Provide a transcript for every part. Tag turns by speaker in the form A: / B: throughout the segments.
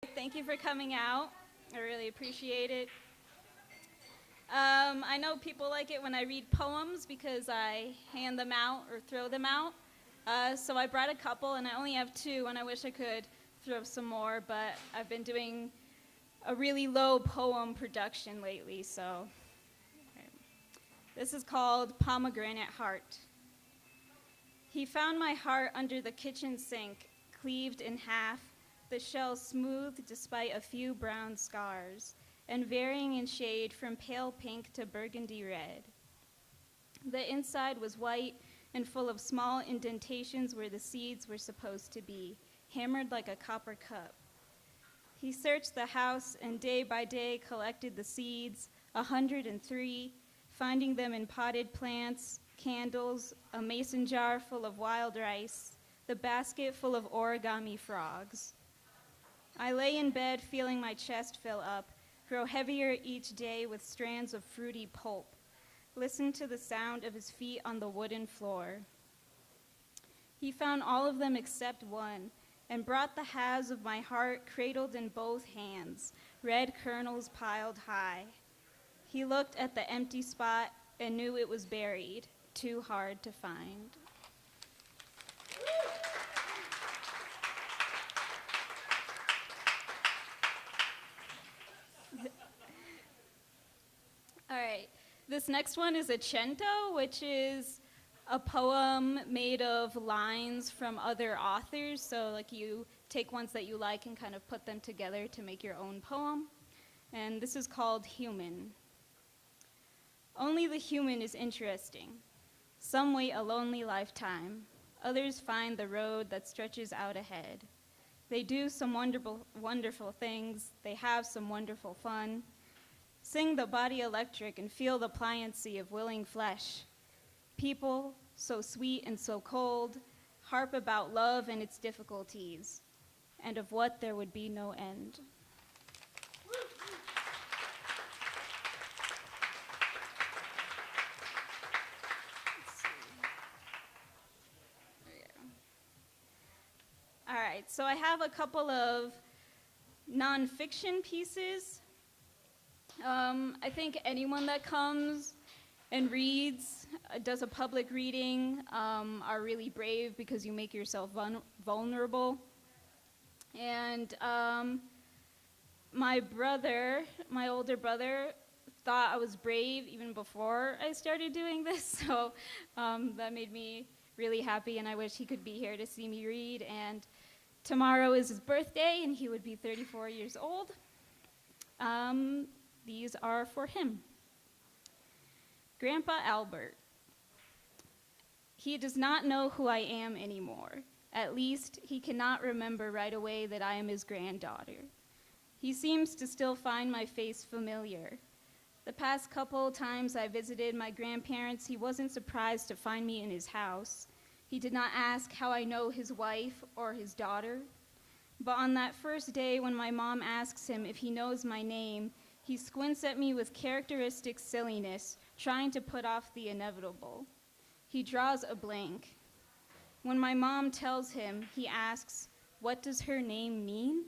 A: Thank you for coming out. I really appreciate it. I know people like it when I read poems because I hand them out or throw them out. So I brought a couple, and I only have two, and I wish I could throw some more, but I've been doing a really low poem production lately, so. Okay. This is called Pomegranate Heart. He found my heart under the kitchen sink, cleaved in half, the shell smooth despite a few brown scars, and varying in shade from pale pink to burgundy red. The inside was white and full of small indentations where the seeds were supposed to be, hammered like a copper cup. He searched the house and day by day collected the seeds, 103, finding them in potted plants, candles, a mason jar full of wild rice, the basket full of origami frogs. I lay in bed feeling my chest fill up, grow heavier each day with strands of fruity pulp, listen to the sound of his feet on the wooden floor. He found all of them except one, and brought the halves of my heart cradled in both hands, red kernels piled high. He looked at the empty spot and knew it was buried, too hard to find. All right, this next one is a cento, which is a poem made of lines from other authors. So like you take ones that you like and kind of put them together to make your own poem. And this is called Human. Only the human is interesting. Some wait a lonely lifetime. Others find the road that stretches out ahead. They do some wonderful things. They have some wonderful fun. Sing the body electric and feel the pliancy of willing flesh. People, so sweet and so cold, harp about love and its difficulties, and of what there would be no end. All right, so I have a couple of nonfiction pieces. I think anyone that comes and reads, does a public reading, are really brave because you make yourself vulnerable. And my older brother, thought I was brave even before I started doing this, so that made me really happy, and I wish he could be here to see me read. And tomorrow is his birthday, and he would be 34 years old. These are for him. Grandpa Albert. He does not know who I am anymore. At least, he cannot remember right away that I am his granddaughter. He seems to still find my face familiar. The past couple times I visited my grandparents, he wasn't surprised to find me in his house. He did not ask how I know his wife or his daughter. But on that first day when my mom asks him if he knows my name, he squints at me with characteristic silliness, trying to put off the inevitable. He draws a blank. When my mom tells him, he asks, "What does her name mean?"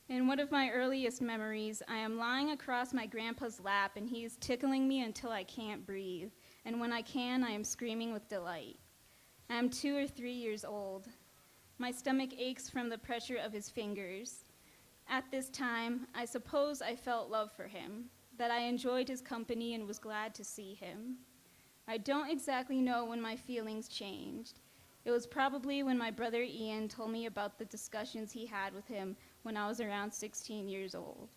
A: In one of my earliest memories, I am lying across my grandpa's lap, and he is tickling me until I can't breathe. And when I can, I am screaming with delight. I am 2 or 3 years old. My stomach aches from the pressure of his fingers. At this time, I suppose I felt love for him, that I enjoyed his company and was glad to see him. I don't exactly know when my feelings changed. It was probably when my brother Ian told me about the discussions he had with him when I was around 16 years old.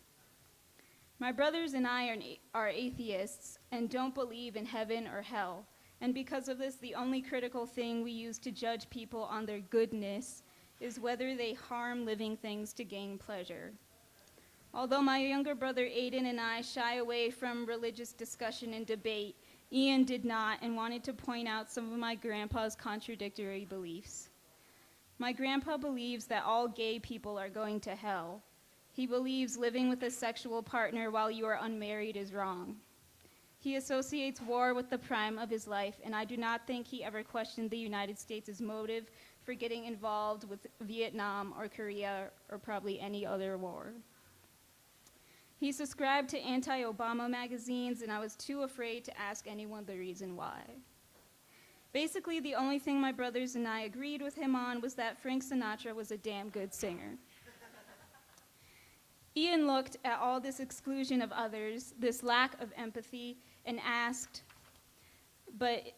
A: My brothers and I are atheists and don't believe in heaven or hell, and because of this, the only critical thing we use to judge people on their goodness is whether they harm living things to gain pleasure. Although my younger brother Aiden and I shy away from religious discussion and debate, Ian did not and wanted to point out some of my grandpa's contradictory beliefs. My grandpa believes that all gay people are going to hell. He believes living with a sexual partner while you are unmarried is wrong. He associates war with the prime of his life, and I do not think he ever questioned the United States' motive for getting involved with Vietnam or Korea or probably any other war. He subscribed to anti-Obama magazines, and I was too afraid to ask anyone the reason why. Basically, the only thing my brothers and I agreed with him on was that Frank Sinatra was a damn good singer. Ian looked at all this exclusion of others, this lack of empathy, and asked, "But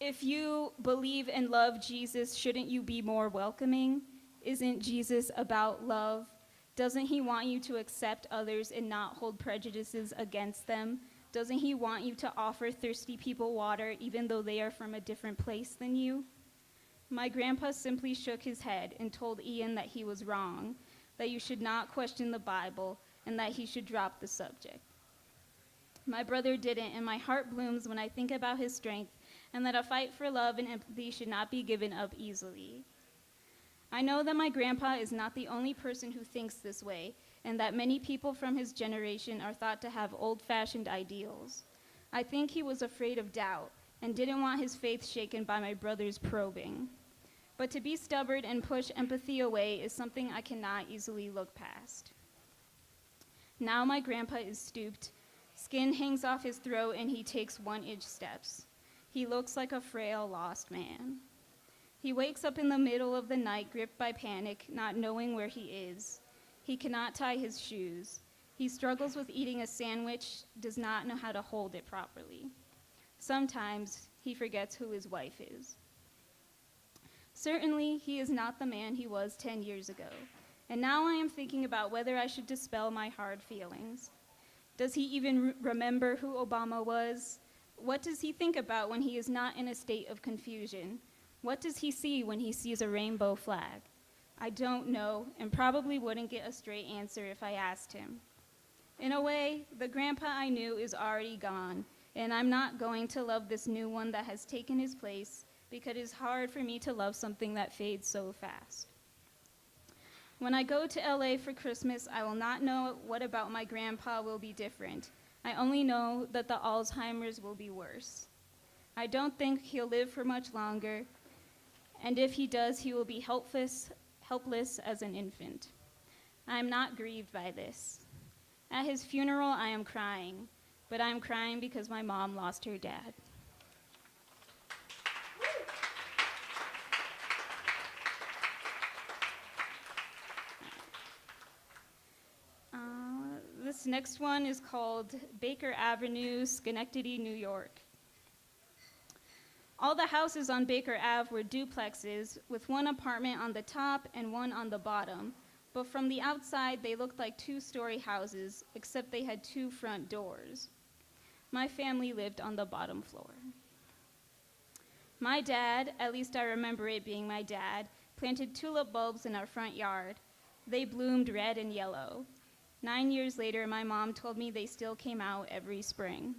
A: if you believe and love Jesus, shouldn't you be more welcoming? Isn't Jesus about love? Doesn't he want you to accept others and not hold prejudices against them? Doesn't he want you to offer thirsty people water even though they are from a different place than you?" My grandpa simply shook his head and told Ian that he was wrong, that you should not question the Bible, and that he should drop the subject. My brother didn't, and my heart blooms when I think about his strength and that a fight for love and empathy should not be given up easily. I know that my grandpa is not the only person who thinks this way, and that many people from his generation are thought to have old-fashioned ideals. I think he was afraid of doubt and didn't want his faith shaken by my brother's probing. But to be stubborn and push empathy away is something I cannot easily look past. Now my grandpa is stooped, skin hangs off his throat, and he takes 1-inch steps. He looks like a frail, lost man. He wakes up in the middle of the night, gripped by panic, not knowing where he is. He cannot tie his shoes. He struggles with eating a sandwich, does not know how to hold it properly. Sometimes he forgets who his wife is. Certainly, he is not the man he was 10 years ago, and now I am thinking about whether I should dispel my hard feelings. Does he even remember who Obama was? What does he think about when he is not in a state of confusion? What does he see when he sees a rainbow flag? I don't know, and probably wouldn't get a straight answer if I asked him. In a way, the grandpa I knew is already gone, and I'm not going to love this new one that has taken his place, because it is hard for me to love something that fades so fast. When I go to LA for Christmas, I will not know what about my grandpa will be different. I only know that the Alzheimer's will be worse. I don't think he'll live for much longer, and if he does, he will be helpless as an infant. I am not grieved by this. At his funeral, I am crying, but I am crying because my mom lost her dad. This next one is called Baker Avenue, Schenectady, New York. All the houses on Baker Ave were duplexes, with one apartment on the top and one on the bottom, but from the outside they looked like 2-story houses, except they had 2 front doors. My family lived on the bottom floor. My dad, at least I remember it being my dad, planted tulip bulbs in our front yard. They bloomed red and yellow. 9 years later, my mom told me they still came out every spring.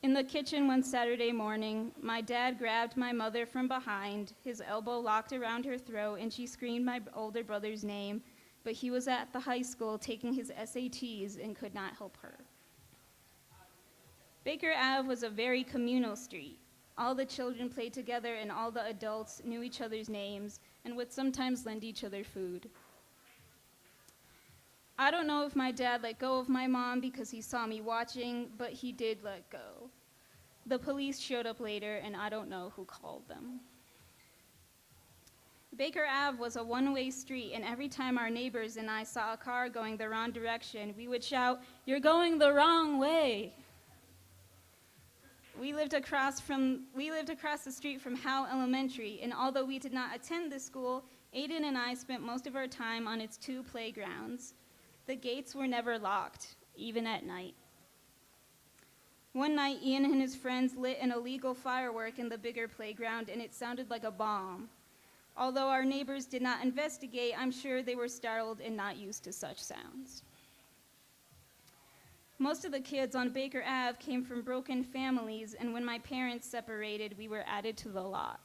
A: In the kitchen one Saturday morning, my dad grabbed my mother from behind, his elbow locked around her throat, and she screamed my older brother's name, but he was at the high school taking his SATs and could not help her. Baker Ave was a very communal street. All the children played together and all the adults knew each other's names and would sometimes lend each other food. I don't know if my dad let go of my mom because he saw me watching, but he did let go. The police showed up later, and I don't know who called them. Baker Ave was a one-way street, and every time our neighbors and I saw a car going the wrong direction, we would shout, "You're going the wrong way." We lived across the street from Howe Elementary, and although we did not attend this school, Aiden and I spent most of our time on its 2 playgrounds. The gates were never locked, even at night. One night, Ian and his friends lit an illegal firework in the bigger playground, and it sounded like a bomb. Although our neighbors did not investigate, I'm sure they were startled and not used to such sounds. Most of the kids on Baker Ave came from broken families, and when my parents separated, we were added to the lot.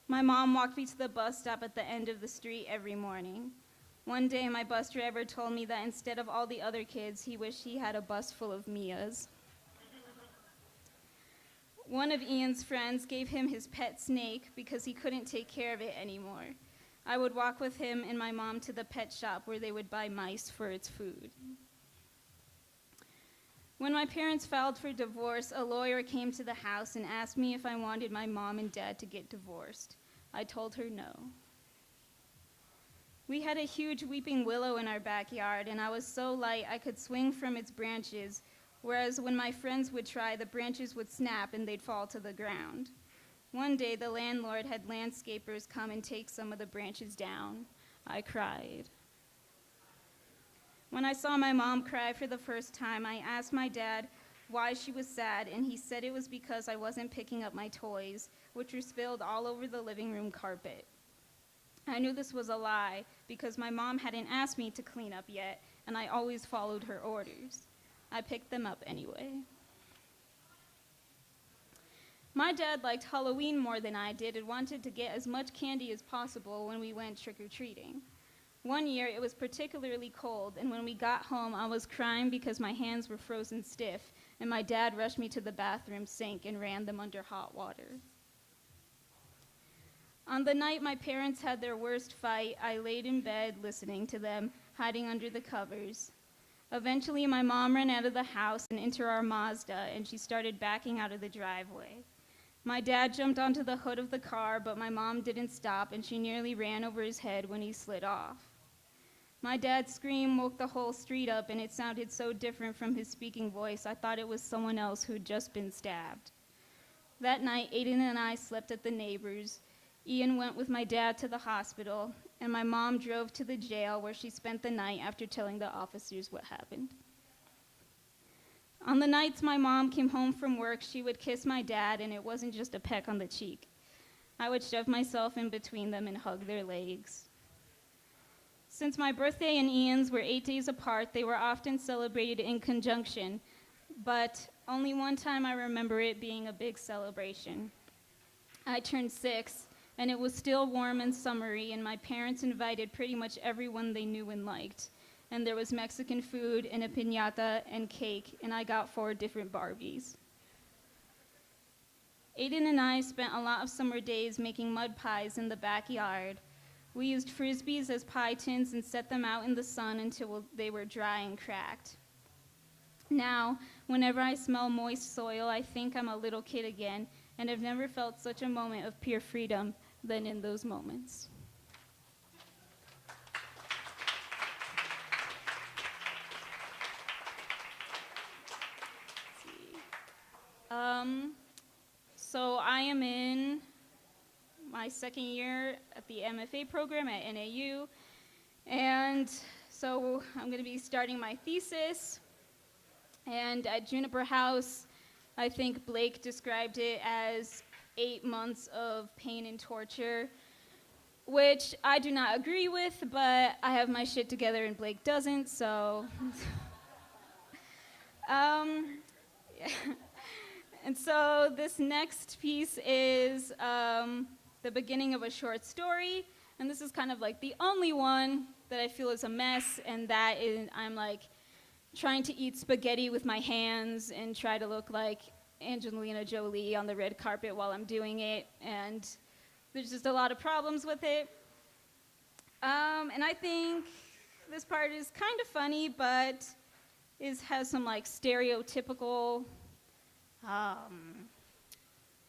A: My mom walked me to the bus stop at the end of the street every morning. One day, my bus driver told me that instead of all the other kids, he wished he had a bus full of Mias. One of Ian's friends gave him his pet snake because he couldn't take care of it anymore. I would walk with him and my mom to the pet shop where they would buy mice for its food. When my parents filed for divorce, a lawyer came to the house and asked me if I wanted my mom and dad to get divorced. I told her no. We had a huge weeping willow in our backyard, and I was so light I could swing from its branches, whereas when my friends would try, the branches would snap and they'd fall to the ground. One day, the landlord had landscapers come and take some of the branches down. I cried. When I saw my mom cry for the first time, I asked my dad why she was sad, and he said it was because I wasn't picking up my toys, which were spilled all over the living room carpet. I knew this was a lie because my mom hadn't asked me to clean up yet, and I always followed her orders. I picked them up anyway. My dad liked Halloween more than I did and wanted to get as much candy as possible when we went trick-or-treating. One year, it was particularly cold, and when we got home, I was crying because my hands were frozen stiff, and my dad rushed me to the bathroom sink and ran them under hot water. On the night my parents had their worst fight, I laid in bed listening to them, hiding under the covers. Eventually, my mom ran out of the house and into our Mazda, and she started backing out of the driveway. My dad jumped onto the hood of the car, but my mom didn't stop, and she nearly ran over his head when he slid off. My dad's scream woke the whole street up, and it sounded so different from his speaking voice, I thought it was someone else who'd just been stabbed. That night, Aiden and I slept at the neighbors'. Ian went with my dad to the hospital, and my mom drove to the jail where she spent the night after telling the officers what happened. On the nights my mom came home from work, she would kiss my dad, and it wasn't just a peck on the cheek. I would shove myself in between them and hug their legs. Since my birthday and Ian's were 8 days apart, they were often celebrated in conjunction, but only one time I remember it being a big celebration. I turned 6, and it was still warm and summery, and my parents invited pretty much everyone they knew and liked. And there was Mexican food and a piñata and cake, and I got 4 different Barbies. Aiden and I spent a lot of summer days making mud pies in the backyard. We used Frisbees as pie tins and set them out in the sun until they were dry and cracked. Now, whenever I smell moist soil, I think I'm a little kid again, and I've never felt such a moment of pure freedom than in those moments. So I am in my second year at the MFA program at NAU, and so I'm going to be starting my thesis. And at Juniper House, I think Blake described it as 8 months of pain and torture, which I do not agree with, but I have my shit together and Blake doesn't, so. Yeah. And so this next piece is the beginning of a short story, and this is kind of like the only one that I feel is a mess, and that is I'm like trying to eat spaghetti with my hands and try to look like Angelina Jolie on the red carpet while I'm doing it, and there's just a lot of problems with it. And I think this part is kind of funny, but has some like stereotypical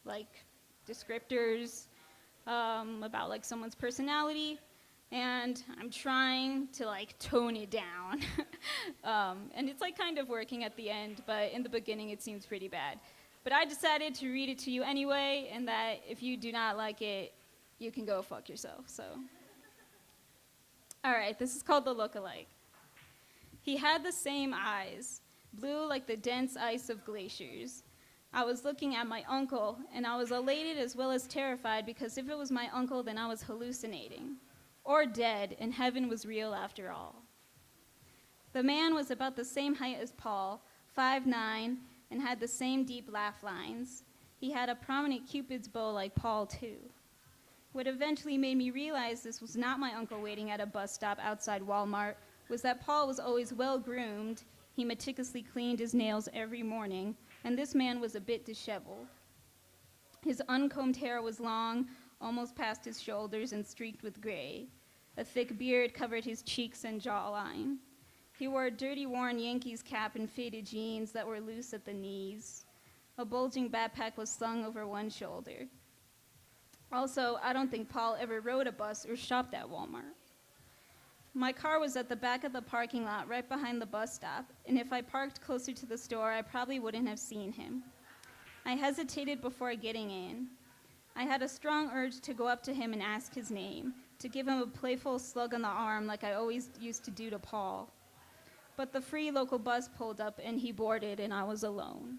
A: like descriptors about like someone's personality, and I'm trying to like tone it down. And it's like kind of working at the end, but in the beginning it seems pretty bad. But I decided to read it to you anyway, and that if you do not like it, you can go fuck yourself, so. All right, this is called The Lookalike. He had the same eyes, blue like the dense ice of glaciers. I was looking at my uncle, and I was elated as well as terrified, because if it was my uncle, then I was hallucinating. Or dead, and heaven was real after all. The man was about the same height as Paul, 5'9", and had the same deep laugh lines. He had a prominent Cupid's bow like Paul, too. What eventually made me realize this was not my uncle waiting at a bus stop outside Walmart was that Paul was always well-groomed. He meticulously cleaned his nails every morning, and this man was a bit disheveled. His uncombed hair was long, almost past his shoulders, and streaked with gray. A thick beard covered his cheeks and jawline. He wore a dirty, worn Yankees cap and faded jeans that were loose at the knees. A bulging backpack was slung over one shoulder. Also, I don't think Paul ever rode a bus or shopped at Walmart. My car was at the back of the parking lot right behind the bus stop, and if I parked closer to the store, I probably wouldn't have seen him. I hesitated before getting in. I had a strong urge to go up to him and ask his name, to give him a playful slug on the arm like I always used to do to Paul. But the free local bus pulled up and he boarded, and I was alone.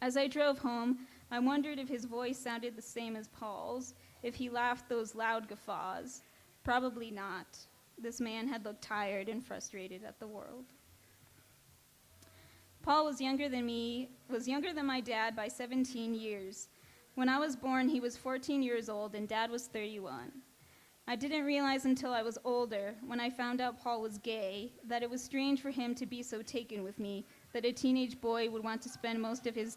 A: As I drove home, I wondered if his voice sounded the same as Paul's, if he laughed those loud guffaws. Probably not. This man had looked tired and frustrated at the world. Paul was younger than my dad by 17 years. When I was born, he was 14 years old and Dad was 31. I didn't realize until I was older, when I found out Paul was gay, that it was strange for him to be so taken with me that a teenage boy would want to spend most of his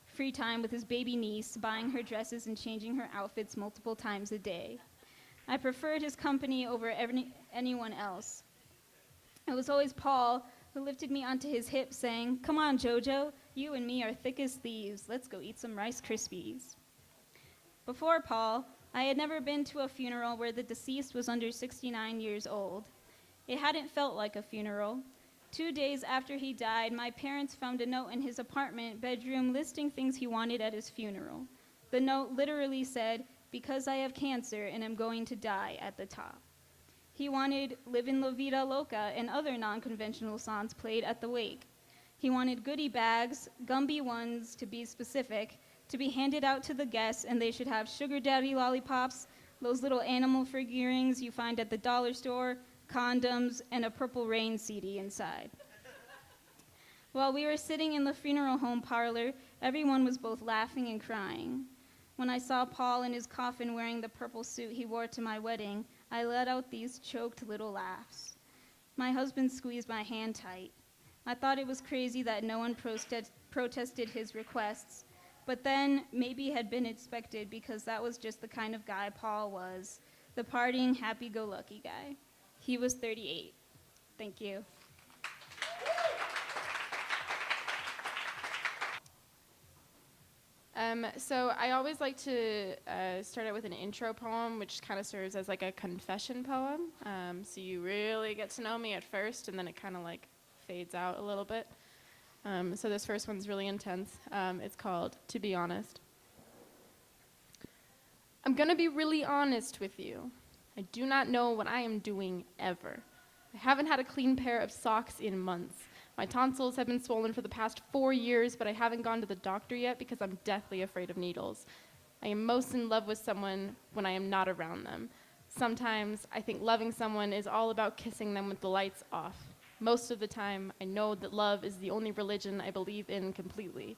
A: free time with his baby niece, buying her dresses and changing her outfits multiple times a day. I preferred his company over anyone else. It was always Paul who lifted me onto his hip saying, "Come on, Jojo, you and me are thick as thieves. Let's go eat some Rice Krispies." Before Paul, I had never been to a funeral where the deceased was under 69 years old. It hadn't felt like a funeral. 2 days after he died, my parents found a note in his apartment bedroom listing things he wanted at his funeral. The note literally said, "Because I have cancer and am going to die," at the top. He wanted "Livin' La Vida Loca" and other non-conventional songs played at the wake. He wanted goodie bags, Gumby ones to be specific, to be handed out to the guests, and they should have sugar daddy lollipops, those little animal figurines you find at the dollar store, condoms, and a Purple Rain CD inside. While we were sitting in the funeral home parlor, everyone was both laughing and crying. When I saw Paul in his coffin wearing the purple suit he wore to my wedding, I let out these choked little laughs. My husband squeezed my hand tight. I thought it was crazy that no one protested his requests, but then maybe it had been expected because that was just the kind of guy Paul was, the partying, happy-go-lucky guy. He was 38. Thank you.
B: So I always like to start out with an intro poem, which kind of serves as like a confession poem. So you really get to know me at first, and then it kind of like fades out a little bit. So this first one's really intense. It's called "To Be Honest." I'm gonna be really honest with you. I do not know what I am doing ever. I haven't had a clean pair of socks in months. My tonsils have been swollen for the past 4 years, but I haven't gone to the doctor yet because I'm deathly afraid of needles. I am most in love with someone when I am not around them. Sometimes I think loving someone is all about kissing them with the lights off. Most of the time, I know that love is the only religion I believe in completely.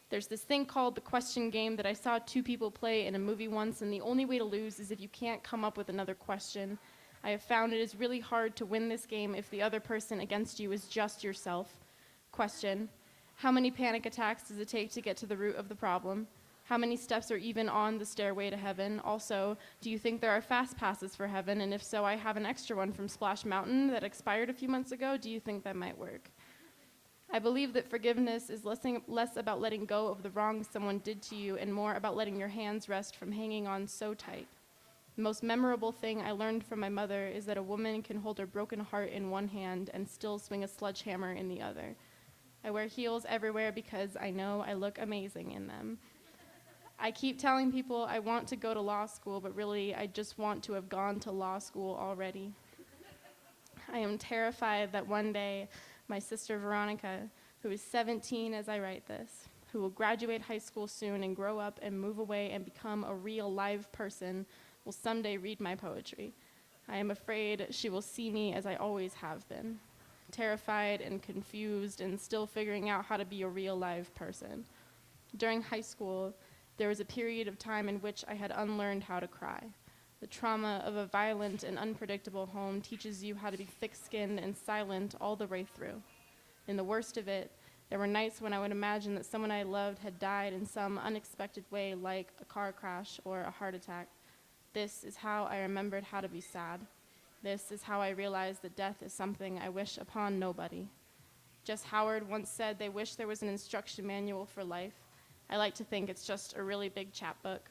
B: There's this thing called the question game that I saw 2 people play in a movie once, and the only way to lose is if you can't come up with another question. I have found it is really hard to win this game if the other person against you is just yourself. Question: how many panic attacks does it take to get to the root of the problem? How many steps are even on the stairway to heaven? Also, do you think there are fast passes for heaven? And if so, I have an extra one from Splash Mountain that expired a few months ago. Do you think that might work? I believe that forgiveness is less about letting go of the wrong someone did to you and more about letting your hands rest from hanging on so tight. The most memorable thing I learned from my mother is that a woman can hold her broken heart in one hand and still swing a sledgehammer in the other. I wear heels everywhere because I know I look amazing in them. I keep telling people I want to go to law school, but really I just want to have gone to law school already. I am terrified that one day my sister Veronica, who is 17 as I write this, who will graduate high school soon and grow up and move away and become a real live person, will someday read my poetry. I am afraid she will see me as I always have been, terrified and confused and still figuring out how to be a real live person. During high school, there was a period of time in which I had unlearned how to cry. The trauma of a violent and unpredictable home teaches you how to be thick-skinned and silent all the way through. In the worst of it, There were nights when I would imagine that someone I loved had died in some unexpected way, like a car crash or a heart attack. This is how I remembered how to be sad. This is how I realized that death is something I wish upon nobody. Jess Howard once said they wish there was an instruction manual for life. I like to think it's just a really big chapbook.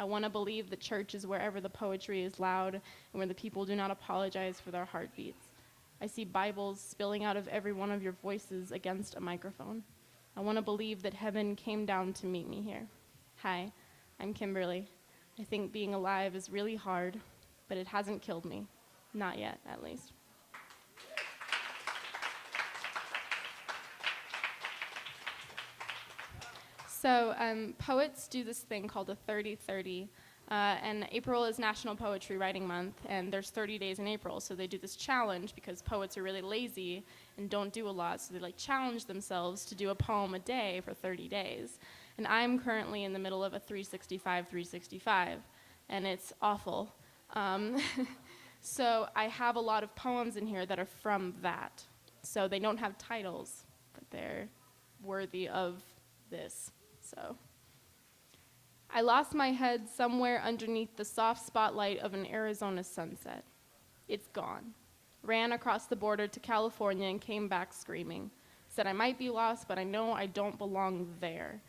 B: I want to believe that church is wherever the poetry is loud and where the people do not apologize for their heartbeats. I see Bibles spilling out of every one of your voices against a microphone. I want to believe that heaven came down to meet me here. Hi, I'm Kimberly. I think being alive is really hard, but it hasn't killed me. Not yet, at least. So poets do this thing called a 30-30, and April is National Poetry Writing Month, and there's 30 days in April, so they do this challenge because poets are really lazy and don't do a lot, so they challenge themselves to do a poem a day for 30 days. And I'm currently in the middle of a 365, and it's awful. So I have a lot of poems in here that are from that. So they don't have titles, but they're worthy of this. So I lost my head somewhere underneath the soft spotlight of an Arizona sunset. It's gone. Ran across the border to California and came back screaming. Said I might be lost, but I know I don't belong there.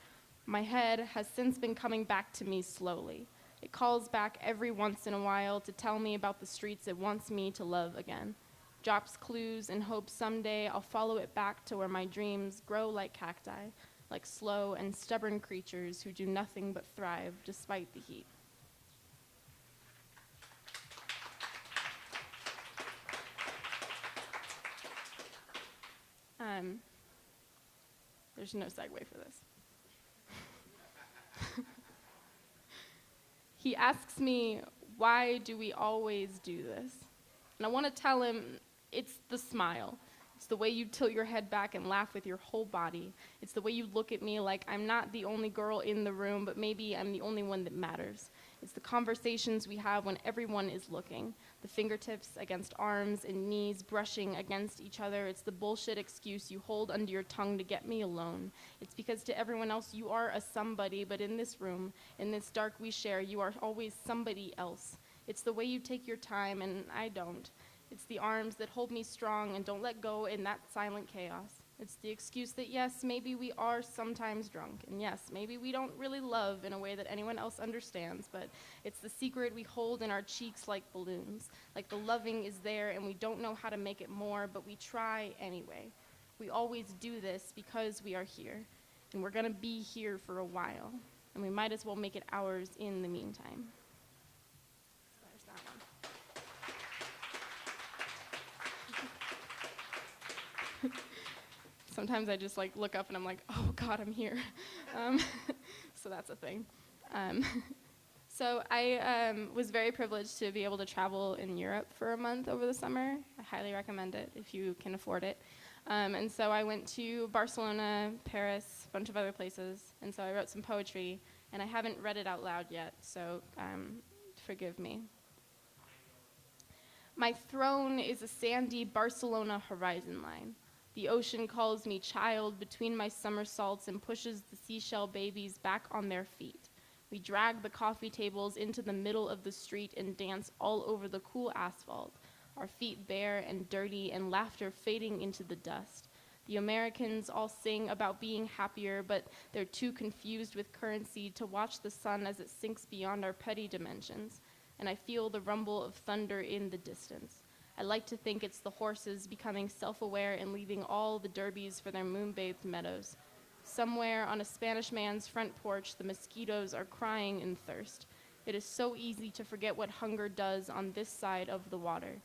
B: My head has since been coming back to me slowly. It calls back every once in a while to tell me about the streets it wants me to love again. Drops clues and hopes someday I'll follow it back to where my dreams grow like cacti, like slow and stubborn creatures who do nothing but thrive despite the heat. There's no segue for this. He asks me, why do we always do this? And I want to tell him, it's the smile. It's the way you tilt your head back and laugh with your whole body. It's the way you look at me like I'm not the only girl in the room, but maybe I'm the only one that matters. It's the conversations we have when everyone is looking. The fingertips against arms and knees brushing against each other. It's the bullshit excuse you hold under your tongue to get me alone. It's because to everyone else you are a somebody, but in this room, in this dark we share, you are always somebody else. It's the way you take your time, and I don't. It's the arms that hold me strong and don't let go in that silent chaos. It's the excuse that yes, maybe we are sometimes drunk, and yes, maybe we don't really love in a way that anyone else understands, but it's the secret we hold in our cheeks like balloons. Like the loving is there and we don't know how to make it more, but we try anyway. We always do this because we are here, and we're gonna be here for a while, and we might as well make it ours in the meantime. So there's that one. Sometimes I just look up and I'm like, oh God, I'm here. So that's a thing. So I was very privileged to be able to travel in Europe for a month over the summer. I highly recommend it if you can afford it. And so I went to Barcelona, Paris, a bunch of other places. And so I wrote some poetry, and I haven't read it out loud yet, so forgive me. My throne is a sandy Barcelona horizon line. The ocean calls me child between my somersaults and pushes the seashell babies back on their feet. We drag the coffee tables into the middle of the street and dance all over the cool asphalt, our feet bare and dirty and laughter fading into the dust. The Americans all sing about being happier, but they're too confused with currency to watch the sun as it sinks beyond our petty dimensions. And I feel the rumble of thunder in the distance. I like to think it's the horses becoming self-aware and leaving all the derbies for their moon-bathed meadows. Somewhere on a Spanish man's front porch, the mosquitoes are crying in thirst. It is so easy to forget what hunger does on this side of the water.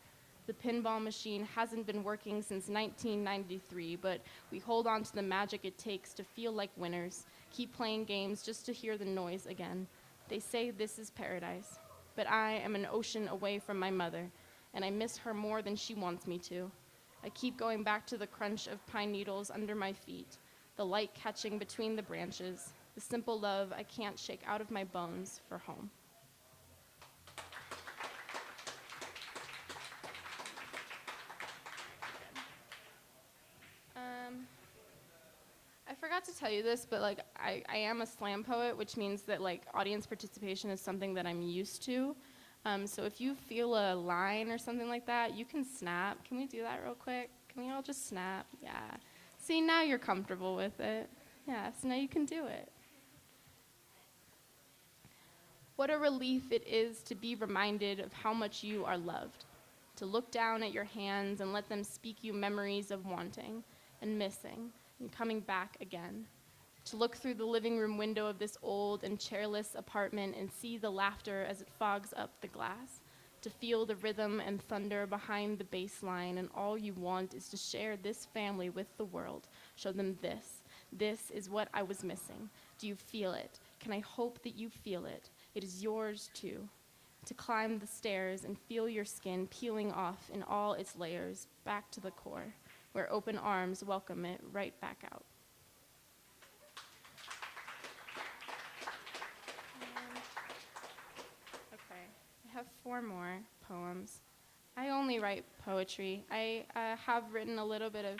B: The pinball machine hasn't been working since 1993, but we hold on to the magic it takes to feel like winners, keep playing games just to hear the noise again. They say this is paradise, but I am an ocean away from my mother, and I miss her more than she wants me to. I keep going back to the crunch of pine needles under my feet, the light catching between the branches, the simple love I can't shake out of my bones for home. forgot to tell you this, but like I am a slam poet, which means that like audience participation is something that I'm used to. So if you feel a line or something like that, you can snap. Can we do that real quick? Can we all just snap? Yeah. See, now you're comfortable with it. Yeah, so now you can do it. What a relief it is to be reminded of how much you are loved, to look down at your hands and let them speak you memories of wanting and missing and coming back again, to look through the living room window of this old and chairless apartment and see the laughter as it fogs up the glass, to feel the rhythm and thunder behind the bass line, and all you want is to share this family with the world, show them this. This is what I was missing. Do you feel it? Can I hope that you feel it? It is yours too, to climb the stairs and feel your skin peeling off in all its layers back to the core, where open arms welcome it right back out. Okay, I have 4 more poems. I only write poetry. I have written a little bit of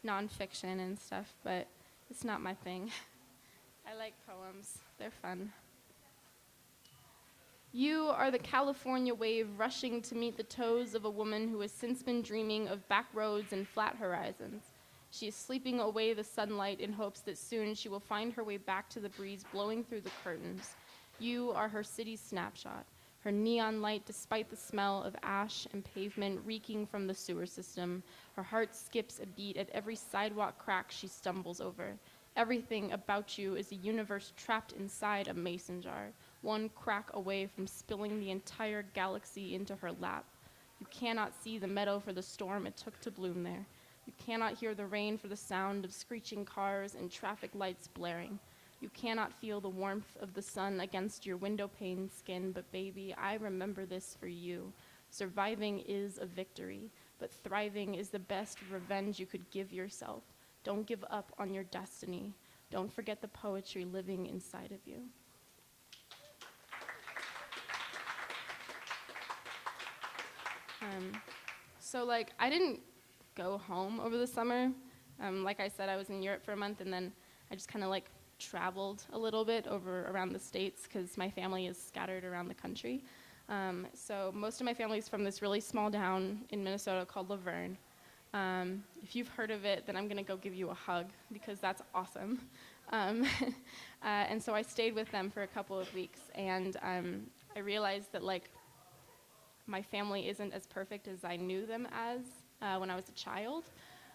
B: nonfiction and stuff, but it's not my thing. I like poems. They're fun. You are the California wave rushing to meet the toes of a woman who has since been dreaming of back roads and flat horizons. She is sleeping away the sunlight in hopes that soon she will find her way back to the breeze blowing through the curtains. You are her city's snapshot, her neon light despite the smell of ash and pavement reeking from the sewer system. Her heart skips a beat at every sidewalk crack she stumbles over. Everything about you is a universe trapped inside a mason jar, one crack away from spilling the entire galaxy into her lap. You cannot see the meadow for the storm it took to bloom there. You cannot hear the rain for the sound of screeching cars and traffic lights blaring. You cannot feel the warmth of the sun against your windowpane skin, but baby, I remember this for you. Surviving is a victory, but thriving is the best revenge you could give yourself. Don't give up on your destiny. Don't forget the poetry living inside of you. I didn't go home over the summer. Like I said, I was in Europe for a month, and then I just kind of traveled a little bit around the States because my family is scattered around the country. So most of my family is from this really small town in Minnesota called Laverne. If you've heard of it, then I'm going to go give you a hug because that's awesome. And so I stayed with them for a couple of weeks, and I realized that my family isn't as perfect as I knew them as when I was a child.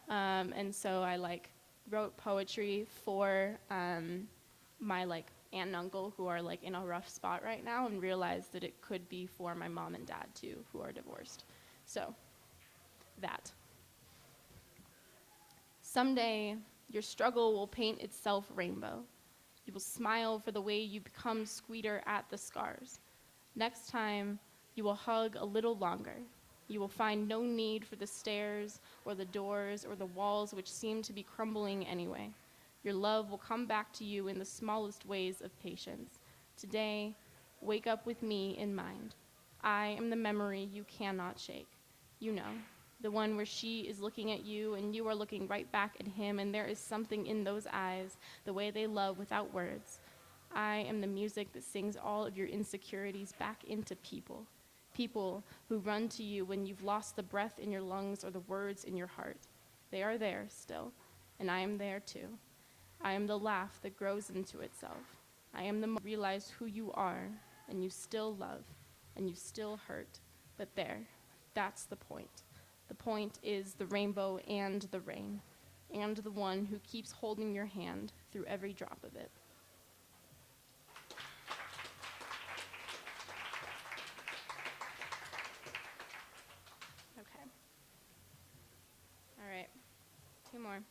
B: And so I wrote poetry for my aunt and uncle who are in a rough spot right now, and realized that it could be for my mom and dad too, who are divorced. So that. Someday, your struggle will paint itself rainbow. You will smile for the way you become sweeter at the scars. Next time, you will hug a little longer. You will find no need for the stairs or the doors or the walls which seem to be crumbling anyway. Your love will come back to you in the smallest ways of patience. Today, wake up with me in mind. I am the memory you cannot shake. You know, the one where she is looking at you and you are looking right back at him, and there is something in those eyes, the way they love without words. I am the music that sings all of your insecurities back into people. People who run to you when you've lost the breath in your lungs or the words in your heart. They are there still, and I am there too. I am the laugh that grows into itself. I am the moment you realize who you are, and you still love, and you still hurt. But there, that's the point. The point is the rainbow and the rain, and the one who keeps holding your hand through every drop of it. Okay. All right. 2 more.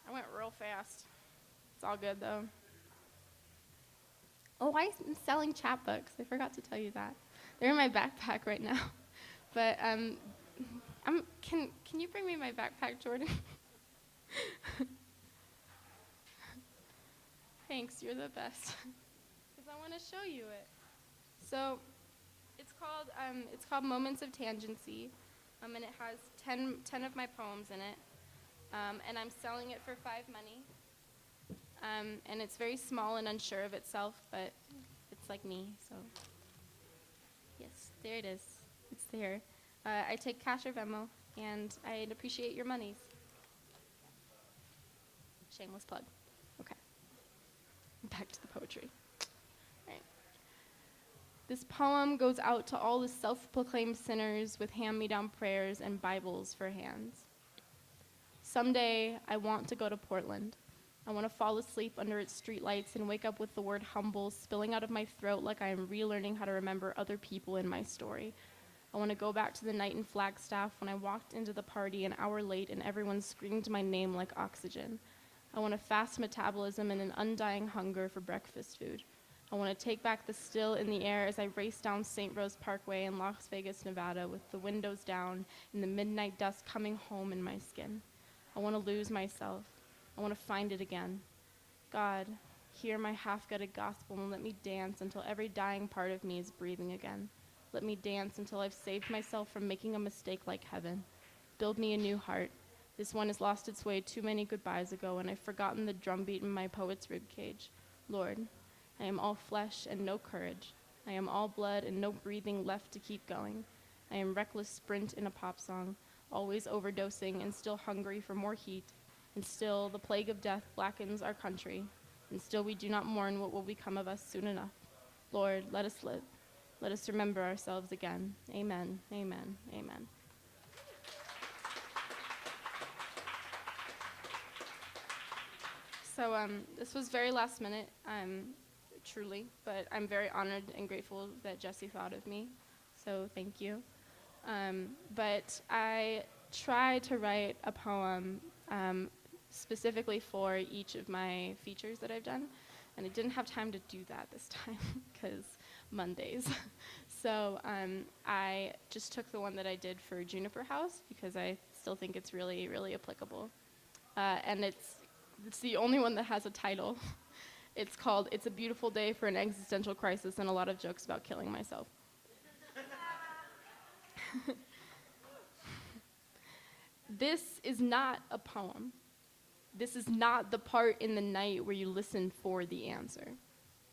B: I went real fast. It's all good, though. Oh, I'm selling chapbooks. I forgot to tell you that. They're in my backpack right now. But can you bring me my backpack, Jordan? Thanks, you're the best. Because I want to show you it. So it's called Moments of Tangency, and it has 10 of my poems in it. and I'm selling it for 5 money. And it's very small and unsure of itself, but it's like me, so yes, there it is. It's there. I take cash or Venmo, and I'd appreciate your monies. Shameless plug. Okay. Back to the poetry. Right. This poem goes out to all the self-proclaimed sinners with hand-me-down prayers and Bibles for hands. Someday, I want to go to Portland. I want to fall asleep under its streetlights and wake up with the word humble spilling out of my throat like I am relearning how to remember other people in my story. I want to go back to the night in Flagstaff when I walked into the party an hour late and everyone screamed my name like oxygen. I want a fast metabolism and an undying hunger for breakfast food. I want to take back the still in the air as I race down St. Rose Parkway in Las Vegas, Nevada, with the windows down and the midnight dust coming home in my skin. I want to lose myself. I want to find it again. God, hear my half-gutted gospel and let me dance until every dying part of me is breathing again. Let me dance until I've saved myself from making a mistake like heaven. Build me a new heart. This one has lost its way too many goodbyes ago, and I've forgotten the drumbeat in my poet's ribcage. Lord, I am all flesh and no courage. I am all blood and no breathing left to keep going. I am reckless sprint in a pop song, always overdosing and still hungry for more heat. And still the plague of death blackens our country, and still we do not mourn what will become of us soon enough. Lord, let us live. Let us remember ourselves again. Amen, amen, amen. So this was very last minute, truly, but I'm very honored and grateful that Jesse thought of me, so thank you. But I tried to write a poem specifically for each of my features that I've done, and I didn't have time to do that this time because Mondays. So I just took the one that I did for Juniper House because I still think it's really, really applicable. And it's the only one that has a title. It's called It's a Beautiful Day for an Existential Crisis and a lot of jokes about killing myself. This is not a poem. This is not the part in the night where you listen for the answer.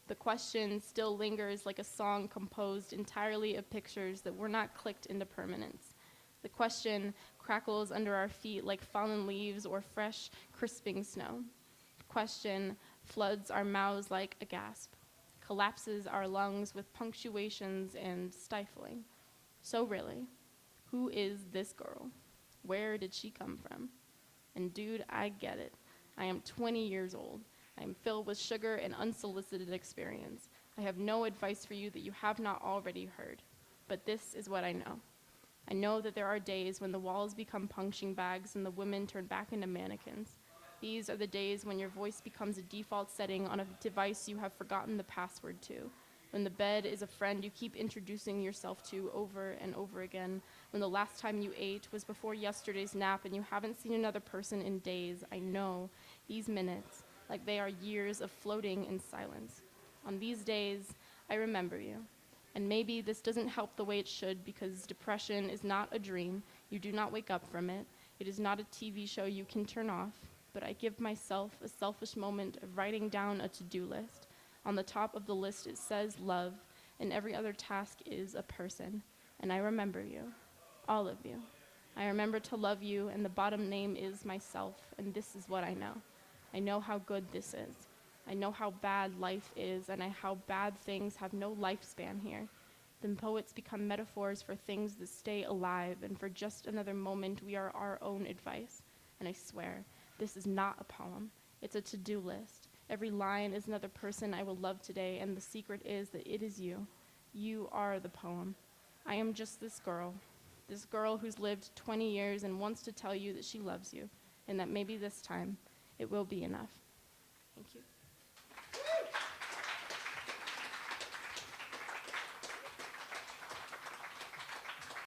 B: The question still lingers like a song composed entirely of pictures that were not clicked into permanence. The question crackles under our feet like fallen leaves or fresh, crisping snow. The question floods our mouths like a gasp, collapses our lungs with punctuations and stifling. So really, who is this girl? Where did she come from? And dude, I get it. I am 20 years old. I am filled with sugar and unsolicited experience. I have no advice for you that you have not already heard. But this is what I know. I know that there are days when the walls become punching bags and the women turn back into mannequins. These are the days when your voice becomes a default setting on a device you have forgotten the password to. When the bed is a friend you keep introducing yourself to over and over again. When the last time you ate was before yesterday's nap and you haven't seen another person in days. I know these minutes, like they are years of floating in silence. On these days, I remember you. And maybe this doesn't help the way it should because depression is not a dream. You do not wake up from it. It is not a TV show you can turn off. But I give myself a selfish moment of writing down a to-do list. On the top of the list it says love, and every other task is a person. And I remember you, all of you. I remember to love you, and the bottom name is myself, and this is what I know. I know how good this is. I know how bad life is, and how bad things have no lifespan here. Then poets become metaphors for things that stay alive, and for just another moment we are our own advice. And I swear, this is not a poem. It's a to-do list. Every line is another person I will love today, and the secret is that it is you. You are the poem. I am just this girl who's lived 20 years and wants to tell you that she loves you, and that maybe this time it will be enough. Thank you.